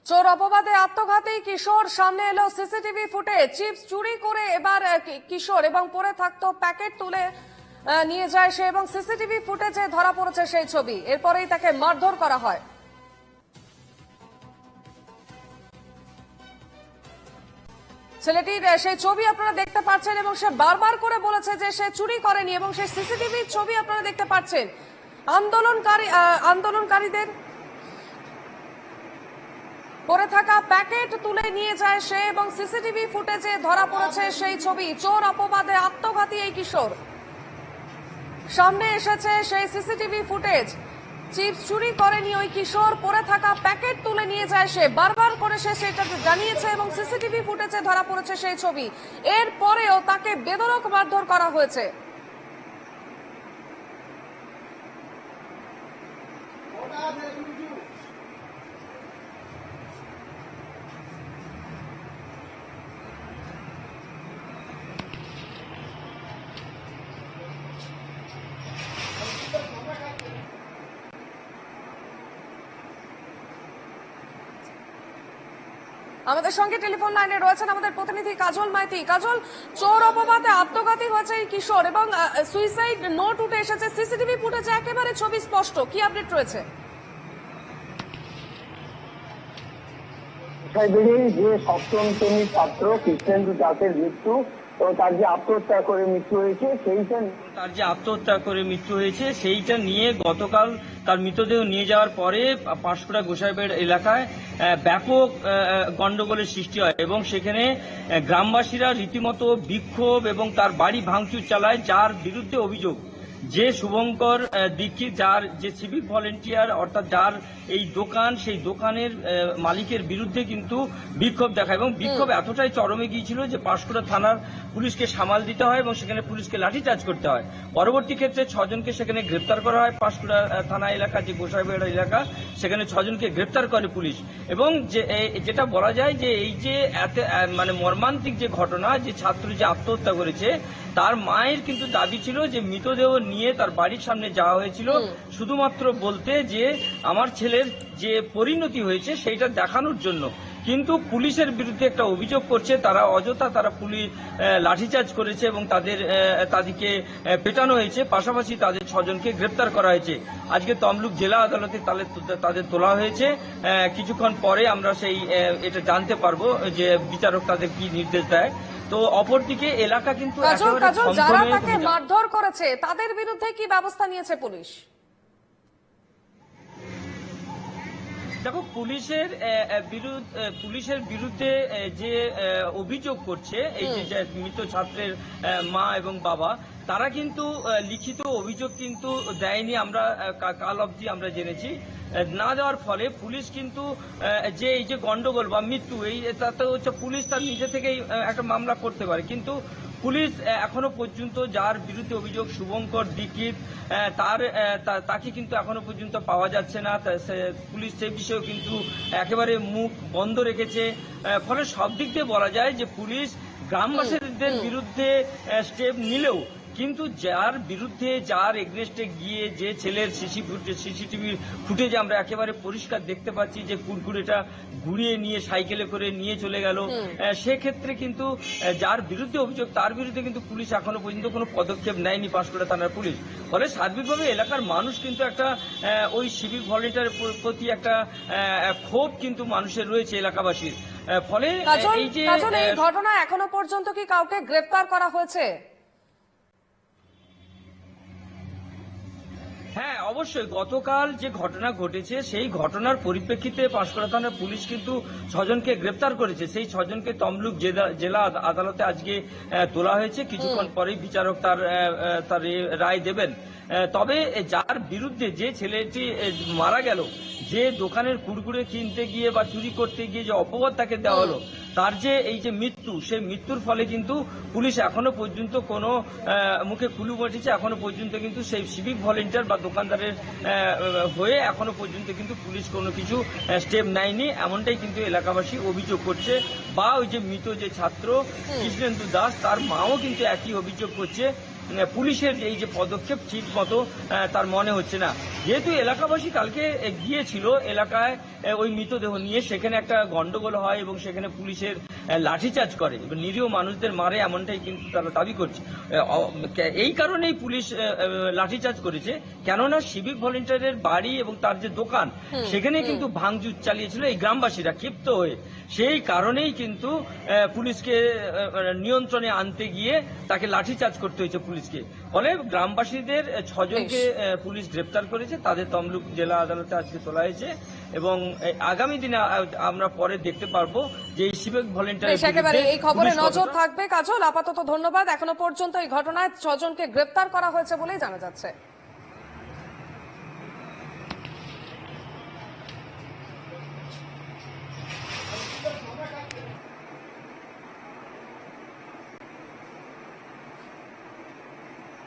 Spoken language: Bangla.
চোর অপবাদে আত্মঘাতী কিশোর, সামনে এলো সিসিটিভি ফুটেজ। চিপস চুরি করে এবার কিশোর এবং পরে থাকতো প্যাকেট তুলে নিয়ে যায় সে, এবং সিসিটিভি ফুটেজে ধরা পড়েছে সেই ছবি। এরপরেই তাকে মারধর করা হয়। ছেলেটির সেই ছবি আপনারা দেখতে পাচ্ছেন এবং সে বারবার করে বলেছে যে সে চুরি করেনি, এবং সেই সিসিটিভির ছবি আপনারা দেখতে পাচ্ছেন। আন্দোলনকারীদের পরে থাকা প্যাকেট তুলে নিয়ে যায় সে, এবং সিসিটিভি ফুটেজে ধরা পড়েছে সেই ছবি। চোর অপবাদে আত্মঘাতী এই কিশোর, সামনে এসেছে সেই সিসিটিভি ফুটেজ। চিপস চুরি করেনি ওই কিশোর, পরে থাকা প্যাকেট তুলে নিয়ে যায় সে, বারবার করে সে সেটা জানিয়েছে, এবং সিসিটিভি ফুটেজে ধরা পড়েছে সেই ছবি। এরপরেও তাকে বেধড়ক মারধর করা হয়েছে। আমাদের সঙ্গে টেলিফোন লাইনে রয়েছেন আমাদের প্রতিনিধি কাজল মাইতি। কাজল, চোর অপবাদে আত্মঘাতী হয়েছে এই কিশোর এবং সুইসাইড নোট উঠে এসেছে, সিসিটিভি ফুটেজে একেবারে ছবি স্পষ্ট। কি আপডেট রয়েছে? যে সপ্তম শ্রেণীর ছাত্র কৃষ্ণেন্দু দাসের মৃত্যু ও তার যে আত্মহত্যা করে মৃত্যু হয়েছে সেইটা নিয়ে গতকাল তার মৃতদেহ নিয়ে যাওয়ার পরে পাঁশকুড়া গোসাইবাড়ি এলাকায় ব্যাপক গন্ডগোলের সৃষ্টি হয়, এবং সেখানে গ্রামবাসীরা রীতিমতো বিক্ষোভ এবং তার বাড়ি ভাঙচুর চালায়। যার বিরুদ্ধে অভিযোগ যে শুভঙ্কর দীক্ষিত, যার যে সিভিক ভলেন্টিয়ার, অর্থাৎ যার এই দোকান, সেই দোকানের মালিকের বিরুদ্ধে কিন্তু বিক্ষোভ দেখায়, এবং বিক্ষোভ এতটাই চরমে গিয়েছিল যে পাঁশকুড়া থানার পুলিশকে সামাল দিতে হয় এবং সেখানে পুলিশকে লাঠিচার্জ করতে হয়। পরবর্তী ক্ষেত্রে 6 জনকে সেখানে গ্রেপ্তার করা হয়। পাঁশকুড়া থানা এলাকা যে গোসাইবাড়ি এলাকা, সেখানে 6 জনকে গ্রেপ্তার করে পুলিশ। এবং যেটা বলা যায় যে এই যে মানে মর্মান্তিক যে ঘটনা, যে ছাত্র যে আত্মহত্যা করেছে, তার মায়ের কিন্তু দাবি ছিল যে মৃতদেহ নিয়ে তার বাড়ির সামনে যাওয়া হয়েছিল শুধুমাত্র বলতে যে আমার ছেলের যে পরিণতি হয়েছে সেইটা দেখানোর জন্য। কিন্তু পুলিশের বিরুদ্ধে একটা অভিযোগ করছে, তারা অযথা পুলিশ লাঠিচার্জ করেছে এবং তাদেরকে পেটানো হয়েছে। পাশাপাশি তাদের 6 জনকে গ্রেপ্তার করা হয়েছে। আজকে তমলুক জেলা আদালতে তাদের তোলা হয়েছে। কিছুক্ষণ পরে আমরা এটা জানতে পারবো যে বিচারক তাদের কি নির্দেশ দেয়। তো অপরদিকে এলাকা কিন্তু যারা তাকে মারধর করেছে তাদের বিরুদ্ধে কি ব্যবস্থা নিয়েছে পুলিশ? দেখো, পুলিশের বিরুদ্ধে যে অভিযোগ করছে এই যে মৃত ছাত্রের মা এবং বাবা, তারা কিন্তু লিখিত অভিযোগ কিন্তু দেয়নি। আমরা কাল অবধি আমরা জেনেছি না দেওয়ার ফলে পুলিশ কিন্তু যে এই যে গন্ডগোল বা মৃত্যু, এই তাতে হচ্ছে পুলিশ তার নিজে থেকেই একটা মামলা করতে পারে। কিন্তু পুলিশ এখনো পর্যন্ত যার বিরুদ্ধে অভিযোগ শুভঙ্কর দীক্ষিত, তাকে কিন্তু এখনো পর্যন্ত পাওয়া যাচ্ছে না। পুলিশ সে বিষয়েও কিন্তু একেবারে মুখ বন্ধ রেখেছে। ফলে সব দিক দিয়ে বলা যায় যে পুলিশ গ্রামবাসীদের বিরুদ্ধে স্টেপ নিলেও কিন্তু যার বিরুদ্ধে, যার এগনেস্টে গিয়ে যে ছেলের সিসিটিভি ফুটেজে আমরা একেবারে পরিষ্কার দেখতে পাচ্ছি যে কুরকুরেটা ঘুরিয়ে নিয়ে সাইকেলে করে নিয়ে চলে গেল, সেক্ষেত্রে কিন্তু যার বিরুদ্ধে অভিযোগ তার বিরুদ্ধে কিন্তু পুলিশ এখনো পর্যন্ত কোনো পদক্ষেপ নেয়নি পাঁশকুড়া থানার পুলিশ। ফলে সার্বিকভাবে এলাকার মানুষ কিন্তু একটা ওই সিভিক ভলেন্টিয়ারের প্রতি একটা ক্ষোভ কিন্তু মানুষের রয়েছে, এলাকাবাসীর। ফলে এই ঘটনা এখনো পর্যন্ত কি কাউকে গ্রেপ্তার করা হয়েছে? হ্যাঁ, অবশ্যই। গতকাল যে ঘটনা ঘটেছে সেই ঘটনার পরিপ্রেক্ষিতে পাঁশকুড়া থানার পুলিশ কিন্তু 6 জনকে গ্রেপ্তার করেছে। সেই 6 জনকে তমলুক জেলা আদালতে আজকে তোলা হয়েছে। কিছুক্ষণ পরেই বিচারক তার রায় দেবেন। তবে যার বিরুদ্ধে, যে ছেলেটি মারা গেল, যে দোকানের কুরকুরে কিনতে গিয়ে বা চুরি করতে গিয়ে যে অপবাদ তাকে দেওয়া হলো, তার যে এই যে মৃত্যু, সেই মৃত্যুর ফলে কিন্তু পুলিশ এখনো পর্যন্ত কোনো মুখে কুলু বসেছে। এখনো পর্যন্ত কিন্তু সেই সিভিক ভলেন্টিয়ার বা দোকানদারের হয়ে এখনো পর্যন্ত কিন্তু পুলিশ কোনো কিছু স্টেপ নেয়নি, এমনটাই কিন্তু এলাকাবাসী অভিযোগ করছে। বা ওই যে মৃত যে ছাত্র কৃষ্ণেন্দু দাস, তার মাও কিন্তু একই অভিযোগ করছে পুলিশের এই যে পদক্ষেপ ঠিক মতো তার মনে হচ্ছে না। যেহেতু এলাকাবাসী কালকে গিয়েছিল এলাকায় ওই মৃতদেহ নিয়ে, সেখানে একটা গন্ডগোল হয় এবং সেখানে পুলিশের লাঠিচার্জ করে এবং নিরীহ মানুষদের মারে, এমনটাই কিন্তু তারা দাবি করছে। এই কারণেই পুলিশ লাঠিচার্জ করেছে, কেননা সিভিক ভলেন্টিয়ারের বাড়ি এবং তার যে দোকান সেখানে কিন্তু ভাঙচুর চালিয়েছিল এই গ্রামবাসীরা ক্ষিপ্ত হয়ে। সেই কারণেই কিন্তু পুলিশকে নিয়ন্ত্রণে আনতে গিয়ে তাকে লাঠিচার্জ করতে হয়েছে পুলিশকে। ফলে গ্রামবাসীদের 6 জনকে পুলিশ গ্রেপ্তার করেছে, তাদের তমলুক জেলা আদালতে আজকে তোলা হয়েছে এবং আগামী দিনে আমরা পরে দেখতে পারবো যে এই সিভিক ভলেন্টিয়ার একেবারে এই খবরে নজর থাকবে। কাজল, আপাতত ধন্যবাদ। এখনো পর্যন্ত এই ঘটনায় 6 জনকে গ্রেপ্তার করা হয়েছে বলেই জানা যাচ্ছে।